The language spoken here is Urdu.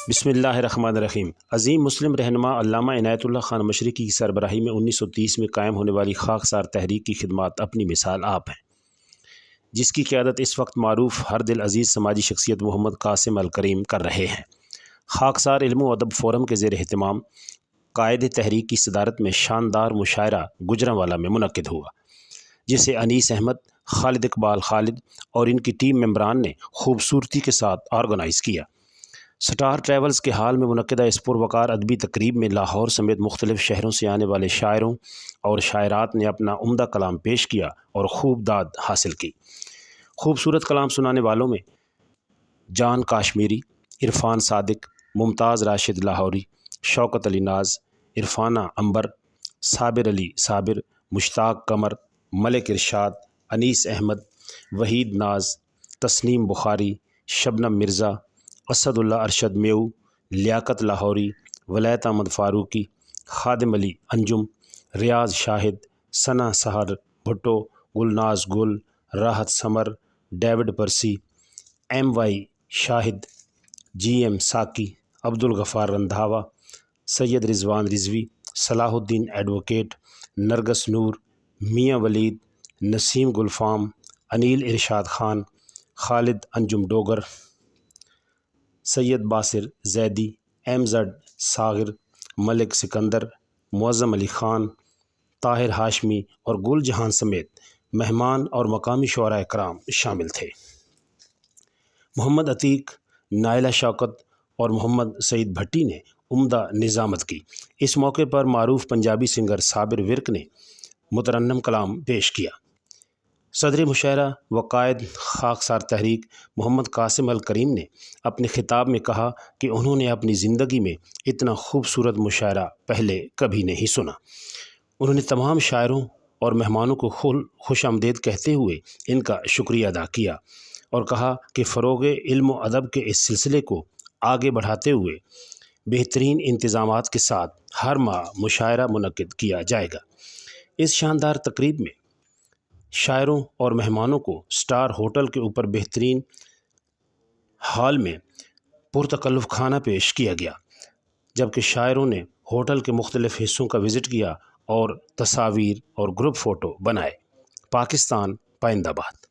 بسم اللہ الرحمن الرحیم۔ عظیم مسلم رہنما علامہ عنایت اللہ خان مشرقی کی سربراہی میں 1930 میں قائم ہونے والی خاکسار تحریک کی خدمات اپنی مثال آپ ہیں، جس کی قیادت اس وقت معروف ہر دل عزیز سماجی شخصیت محمد قاسم الکریم کر رہے ہیں۔ خاکسار علم و ادب فورم کے زیر اہتمام قائد تحریک کی صدارت میں شاندار مشاعرہ گجرانوالہ میں منعقد ہوا، جسے انیس احمد، خالد اقبال خالد اور ان کی ٹیم ممبران نے خوبصورتی کے ساتھ آرگنائز کیا۔ سٹار ٹریولز کے حال میں منعقدہ اس پروقار ادبی تقریب میں لاہور سمیت مختلف شہروں سے آنے والے شاعروں اور شاعرات نے اپنا عمدہ کلام پیش کیا اور خوب داد حاصل کی۔ خوبصورت کلام سنانے والوں میں جان کاشمیری، عرفان صادق، ممتاز راشد لاہوری، شوکت علی ناز، عرفانہ عنبر، صابر علی صابر، مشتاق قمر، ملک ارشاد، انیس احمد، وحید ناز، تسنیم بخاری، شبنم مرزا، اسد اللہ ارشد میو، لیاقت لاہوری، ولایت احمد فاروقی، خادم علی انجم، ریاض شاہد، ثنا سحر بھٹو، گلناز گل، راحت سمر، ڈیوڈ پرسی، ایم وائی شاہد، جی ایم ساکی، عبدالغفار رندھاوا، سید رضوان رضوی، صلاح الدین ایڈوکیٹ، نرگس نور، میاں ولید، نسیم گلفام، انیل ارشاد خان، خالد انجم ڈوگر، سید باسر زیدی، ایم زڈ صاغر، ملک سکندر، معظم علی خان، طاہر ہاشمی اور گل جہان سمیت مہمان اور مقامی شعراء کرام شامل تھے۔ محمد عتیق، نائلہ شوکت اور محمد سعید بھٹی نے عمدہ نظامت کی۔ اس موقع پر معروف پنجابی سنگر صابر ورک نے مترنم کلام پیش کیا۔ صدر مشاعرہ و قائد خاکسار تحریک محمد قاسم الکریم نے اپنے خطاب میں کہا کہ انہوں نے اپنی زندگی میں اتنا خوبصورت مشاعرہ پہلے کبھی نہیں سنا۔ انہوں نے تمام شاعروں اور مہمانوں کو خوش آمدید کہتے ہوئے ان کا شکریہ ادا کیا اور کہا کہ فروغ علم و ادب کے اس سلسلے کو آگے بڑھاتے ہوئے بہترین انتظامات کے ساتھ ہر ماہ مشاعرہ منعقد کیا جائے گا۔ اس شاندار تقریب میں شاعروں اور مہمانوں کو سٹار ہوٹل کے اوپر بہترین ہال میں پرتکلف کھانا پیش کیا گیا، جبکہ شاعروں نے ہوٹل کے مختلف حصوں کا وزٹ کیا اور تصاویر اور گروپ فوٹو بنائے۔ پاکستان پائندہ باد۔